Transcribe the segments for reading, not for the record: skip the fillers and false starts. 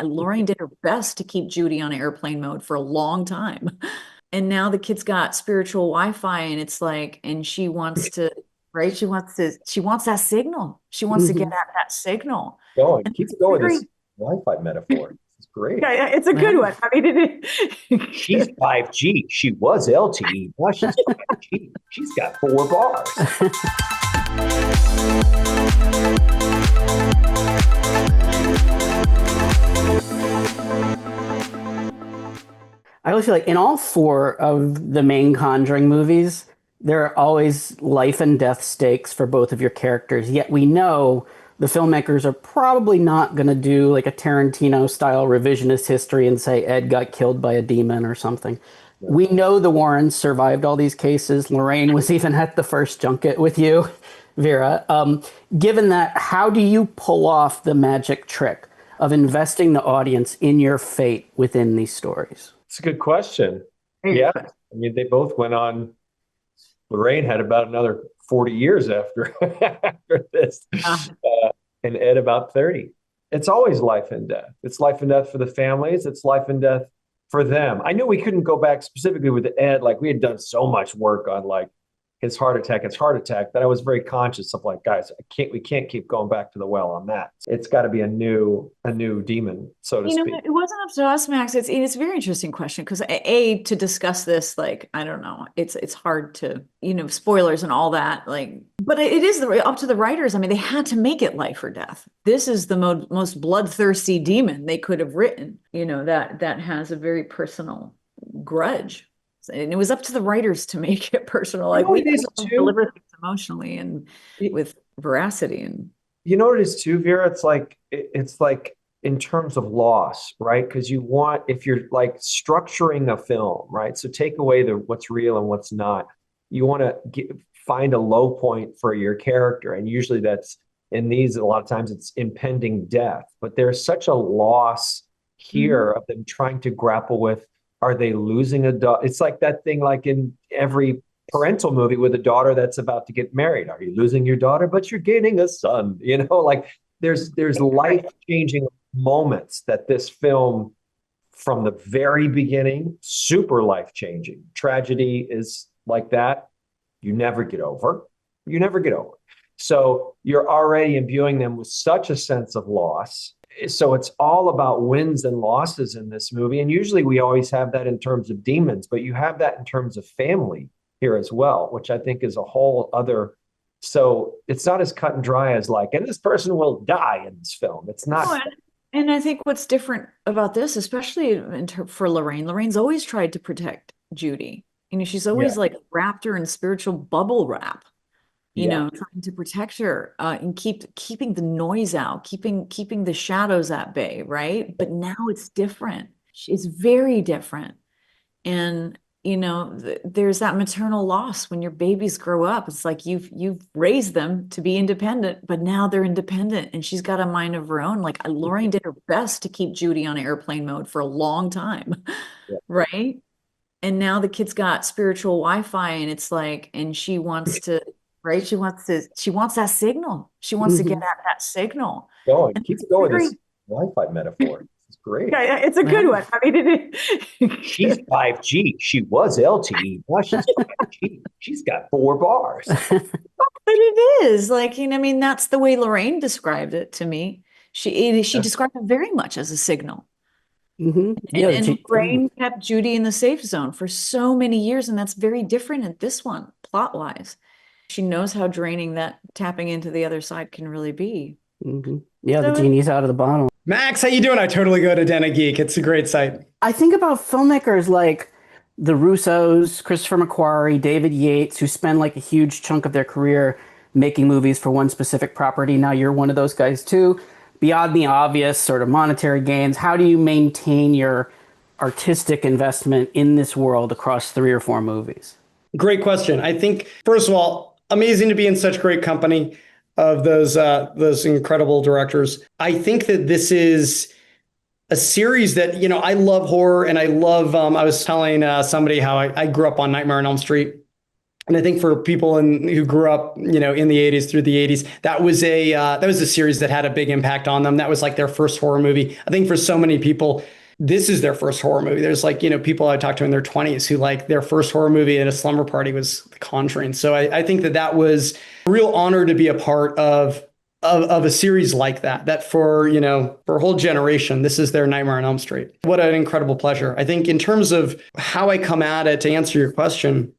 Lorraine did her best to keep Judy on airplane mode for a long time. And now the kid's got spiritual Wi-Fi and it's like, and she wants to, right? She wants that signal. She wants to get Mhm. at that signal. Going, And keep it's going. very, This Wi-Fi metaphor. It's great. yeah, it's a good Yeah. one. I mean, She's 5G. She was LTE. Now she's 5G. She's got 4 bars. I always feel like in all four of the main Conjuring movies, there are always life and death stakes for both of your characters. Yet we know the filmmakers are probably not going to do like a Tarantino style revisionist history and say Ed got killed by a demon or something. We know the Warrens survived all these cases. Lorraine was even at the first junket with you, Vera. Given that, how do you pull off the magic trick of investing the audience in your fate within these stories? It's a good question. very Yeah. I mean, they both went on. Lorraine had about another 40 years after, after this, and Ed about 30. It's always life and death. It's life and death for the families. It's life and death for them. I knew we couldn't go back specifically with Ed. Like we had done so much work on like his heart attack that I was very conscious of like, guys, we can't keep going back to the well on that. It's got to be a new demon, so to speak. it wasn't up to us, Max. It's a very interesting question because to discuss this, like, I don't know, it's hard to, spoilers and all that, like, but it is up to the writers. I mean, they had to make it life or death. This is the most bloodthirsty demon they could have written, that has a very personal grudge. And it was up to the writers to make it personal. You Like know what we it is too? deliver things emotionally and with veracity and You know what it is too, Vera? It's like in terms of loss, right? Because you want if you're like structuring a film, right? So take away the what's real and what's not. You want to find a low point for your character, and usually that's in these. A lot of times it's impending death, but there's such a loss Mhm. here of them trying to grapple with. Are they losing a daughter? It's like that thing, like in every parental movie with a daughter that's about to get married. Are you losing your daughter, but you're gaining a son? Like there's life changing moments that this film, from the very beginning, super life changing. Tragedy is like that. You never get over. You never get over. So you're already imbuing them with such a sense of loss. So it's all about wins and losses in this movie. And usually we always have that in terms of demons, but you have that in terms of family here as well, which I think is a whole other. So it's not as cut and dry as like, and this person will die in this film. It's Oh, not. and I think what's different about this, especially for Lorraine, Lorraine's always tried to protect Judy. She's Yeah. always like wrapped her in spiritual bubble wrap, Yeah. trying to protect her and keeping the noise out, keeping the shadows at bay, right? But now it's different. It's very different. And there's that maternal loss when your babies grow up. It's like you've raised them to be independent, but now they're independent and she's got a mind of her own. Like Lorraine did her best to keep Judy on airplane mode for a long time, Yeah. right? And now the kid's got spiritual Wi-Fi and it's like, and she wants to, right? She wants that signal. She wants to get Mhm. at that signal. Going. And Keep it's going. very, This Wi-Fi metaphor. It's great. yeah, it's a good Yeah. one. I mean, She's 5G. She was LTE. Now she's 5G. She's got 4 bars. But it is like, I mean, that's the way Lorraine described it to me. She Yeah. described it very much as a signal. And, Yeah, and yeah. Lorraine kept Judy in the safe zone for so many years, and that's very different in this one, plot-wise. She knows how draining that tapping into the other side can really be. Yeah, the So genie's out of the bottle. Max, how you doing? I totally go to Den of Geek. It's a great site. I think about filmmakers like the Russos, Christopher McQuarrie, David Yates, who spend like a huge chunk of their career making movies for one specific property. Now you're one of those guys too. Beyond the obvious sort of monetary gains, how do you maintain your artistic investment in this world across 3 or 4 movies? Great question. I think, first of all, amazing to be in such great company of those incredible directors. I think that this is a series that, I love horror and I love, I was telling somebody how I grew up on Nightmare on Elm Street. And I think for people who grew up, in the 80s through the 80s, that was a series that had a big impact on them. That was like their first horror movie. I think for so many people, this is their first horror movie. There's like, people I talked to in their 20s who like their first horror movie at a slumber party was The Conjuring. So I think that was a real honor to be a part of a series like that for for a whole generation, this is their Nightmare on Elm Street. What an incredible pleasure. I think in terms of how I come at it, to answer your question,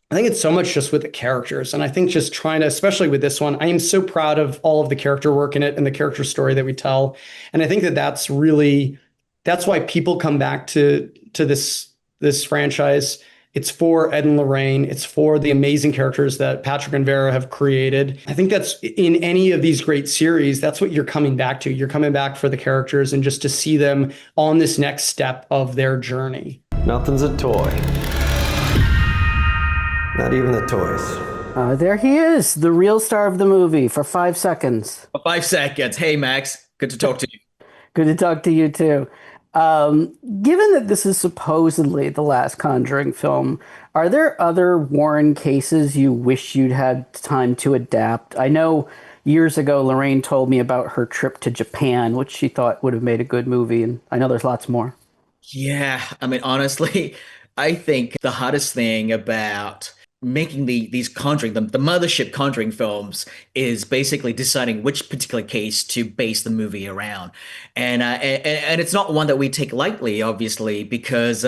I think it's so much just with the characters. And I think just trying to, especially with this one, I am so proud of all of the character work in it and the character story that we tell. And I think that's why people come back to this franchise. It's for Ed and Lorraine. It's for the amazing characters that Patrick and Vera have created. I think that's in any of these great series, that's what you're coming back to. You're coming back for the characters and just to see them on this next step of their journey. Nothing's a toy. Not even the toys. There he is, the real star of the movie for 5 seconds. 5 seconds. Hey, Max. Good to talk to you. Good to talk to you too. Given that this is supposedly the last Conjuring film, are there other Warren cases you wish you'd had time to adapt? I know years ago Lorraine told me about her trip to Japan, which she thought would have made a good movie, and I know there's lots more. Yeah, I mean, honestly, I think the hardest thing about making these Conjuring, the mothership Conjuring films, is basically deciding which particular case to base the movie around, and it's not one that we take lightly, obviously, because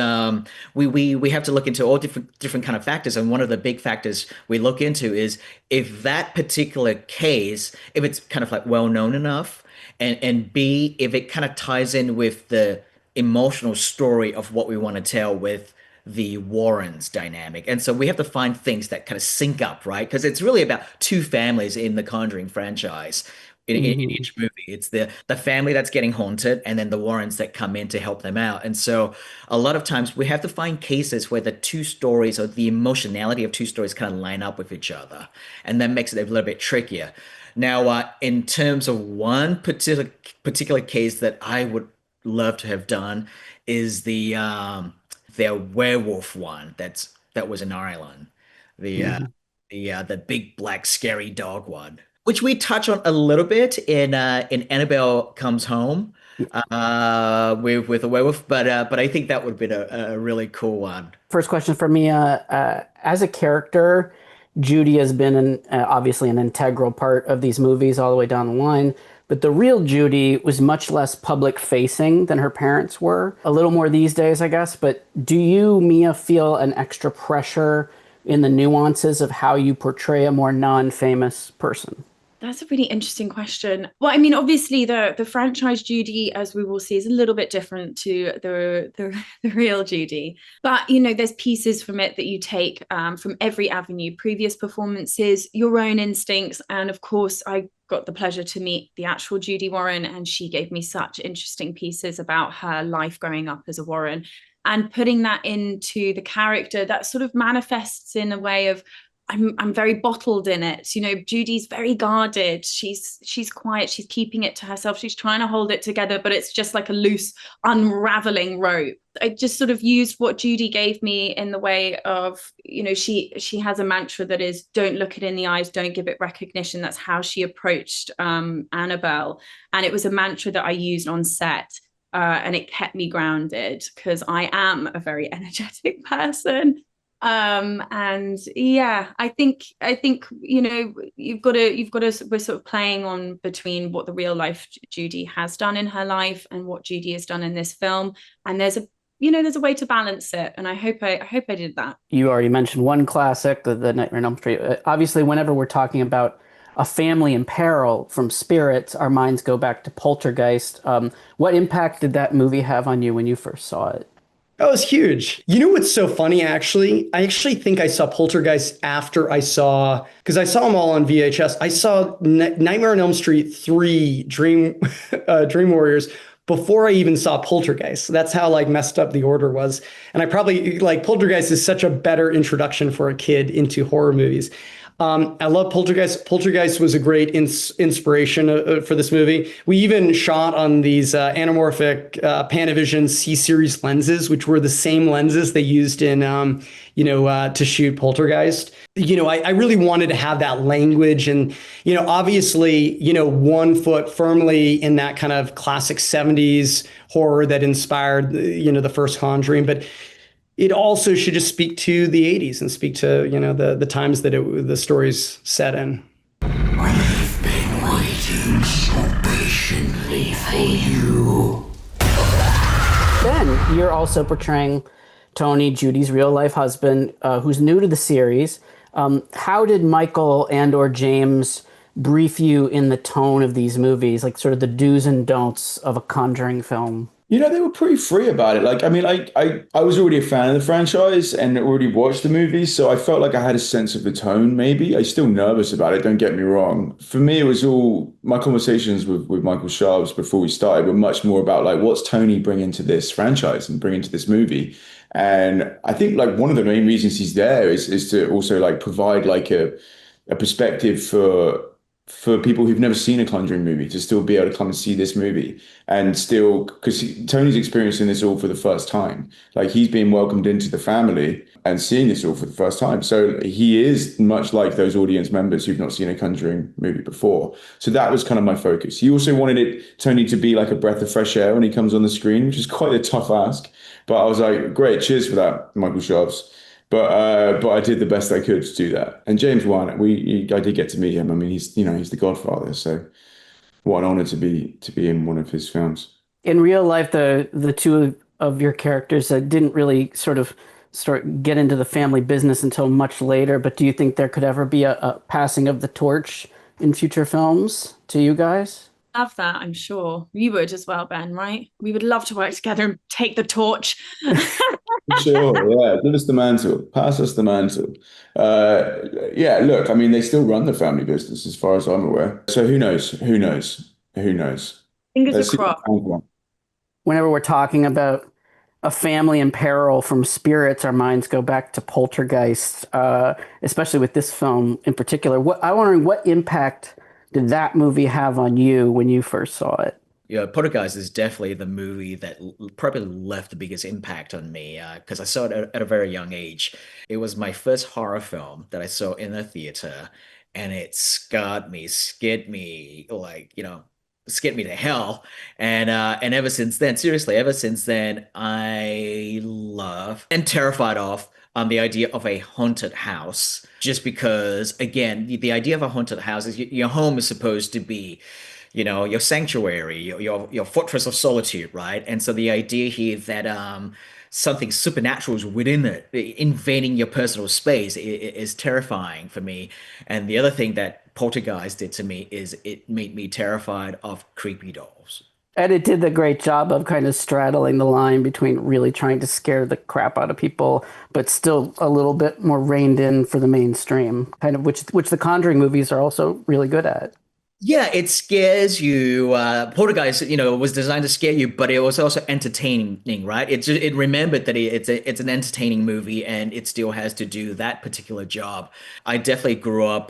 we have to look into all different kind of factors, and one of the big factors we look into is if that particular case, if it's kind of like well known enough, and B, if it kind of ties in with the emotional story of what we want to tell with the Warrens dynamic. And so we have to find things that kind of sync up, right? Because it's really about two families in the Conjuring franchise. In each movie, it's the family that's getting haunted, and then the Warrens that come in to help them out. And so, a lot of times, we have to find cases where the two stories or the emotionality of two stories kind of line up with each other, and that makes it a little bit trickier. Now, in terms of one particular case that I would love to have done is the werewolf one that was in Ireland, the big black scary dog one, which we touch on a little bit in Annabelle Comes Home, with a werewolf, but I think that would have been a really cool one. First question for Mia. As a character, Judy has been obviously an integral part of these movies all the way down the line. But the real Judy was much less public facing than her parents were. A little more these days, I guess. But do you, Mia, feel an extra pressure in the nuances of how you portray a more non-famous person? That's a really interesting question. Well, I mean, obviously the franchise Judy, as we will see, is a little bit different to the real Judy. But, there's pieces from it that you take from every avenue, previous performances, your own instincts. And of course, I got the pleasure to meet the actual Judy Warren, and she gave me such interesting pieces about her life growing up as a Warren. And putting that into the character, that sort of manifests in a way of, I'm very bottled in it. Judy's very guarded. She's quiet. She's keeping it to herself. She's trying to hold it together, but it's just like a loose, unraveling rope. I just sort of used what Judy gave me in the way of, she has a mantra that is, don't look it in the eyes, don't give it recognition. That's how she approached Annabelle. And it was a mantra that I used on set. And it kept me grounded because I am a very energetic person. And yeah, I think you've got to we're sort of playing on between what the real life Judy has done in her life and what Judy has done in this film, and there's a way to balance it, and I hope I did that. You already mentioned one classic, the Nightmare on Elm Street. Obviously, whenever we're talking about a family in peril from spirits, our minds go back to Poltergeist. What impact did that movie have on you when you first saw it? That was huge. You know what's so funny, actually? I actually think I saw Poltergeist after because I saw them all on VHS. I saw Nightmare on Elm Street 3, Dream Warriors, before I even saw Poltergeist. That's how messed up the order was. And I probably, Poltergeist is such a better introduction for a kid into horror movies. I love Poltergeist. Poltergeist was a great inspiration for this movie. We even shot on these anamorphic Panavision C-series lenses, which were the same lenses they used in, to shoot Poltergeist. I really wanted to have that language and, obviously, 1 foot firmly in that kind of classic 70s horror that inspired, the first Conjuring. But it also should just speak to the 80s and speak to, the times that the story's set in. We've been waiting so patiently for you. Ben, you're also portraying Tony, Judy's real-life husband, who's new to the series. How did Michael and or James brief you in the tone of these movies, like sort of the do's and don'ts of a Conjuring film? They were pretty free about it. Like, I mean, I was already a fan of the franchise and already watched the movies, so I felt like I had a sense of the tone, maybe. I'm still nervous about it, don't get me wrong. For me, it was all, my conversations with Michael Chaves before we started were much more about, like, what's Tony bringing to this franchise and bringing to this movie? And I think, like, one of the main reasons he's there is to also, like, provide, like, a perspective for people who've never seen a Conjuring movie to still be able to come and see this movie and still, because Tony's experiencing this all for the first time. Like, he's being welcomed into the family and seeing this all for the first time. So he is much like those audience members who've not seen a Conjuring movie before. So that was kind of my focus. He also wanted Tony to be like a breath of fresh air when he comes on the screen, which is quite a tough ask. But I was like, great, cheers for that, Michael Chaves. But I did the best I could to do that. And James Warren, I did get to meet him. I mean, he's the Godfather. So what an honor to be in one of his films. In real life, the two of your characters didn't really sort of get into the family business until much later. But do you think there could ever be a passing of the torch in future films to you guys? Love that, I'm sure. You would as well, Ben, right? We would love to work together and take the torch. Sure, yeah. Give us the mantle. Pass us the mantle. Yeah, look, I mean, they still run the family business as far as I'm aware. So who knows? Who knows? Who knows? Fingers crossed. Whenever we're talking about a family in peril from spirits, our minds go back to Poltergeist, especially with this film in particular. I'm wondering, what impact did that movie have on you when you first saw it? Yeah, Portraying is definitely the movie that probably left the biggest impact on me because I saw it at a very young age. It was my first horror film that I saw in the theater, and it scared me to hell. And ever since then, seriously, I love and terrified of the idea of a haunted house. Just because, again, the idea of a haunted house is your home is supposed to be, your sanctuary, your fortress of solitude, right? And so the idea here that something supernatural is within it, invading your personal space, is terrifying for me. And the other thing that Poltergeist did to me is it made me terrified of creepy dolls. And it did the great job of kind of straddling the line between really trying to scare the crap out of people, but still a little bit more reined in for the mainstream, kind of which the Conjuring movies are also really good at. Yeah, it scares you. Poltergeist, was designed to scare you, but it was also entertaining, right? It remembered that it's an entertaining movie, and it still has to do that particular job. I definitely grew up,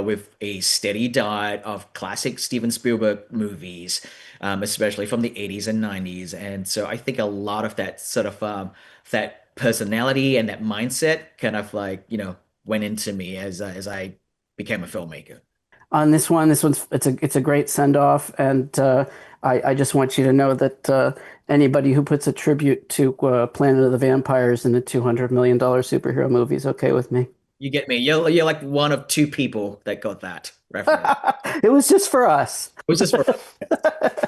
with a steady diet of classic Steven Spielberg movies, especially from the 80s and 90s, and so I think a lot of that sort of that personality and that mindset kind of went into me as I became a filmmaker. On this one's it's a great send off, and I just want you to know that anybody who puts a tribute to Planet of the Vampires in a $200 million superhero movie is okay with me. You get me? You're like one of two people that got that reference. It was just for us. It was just for us.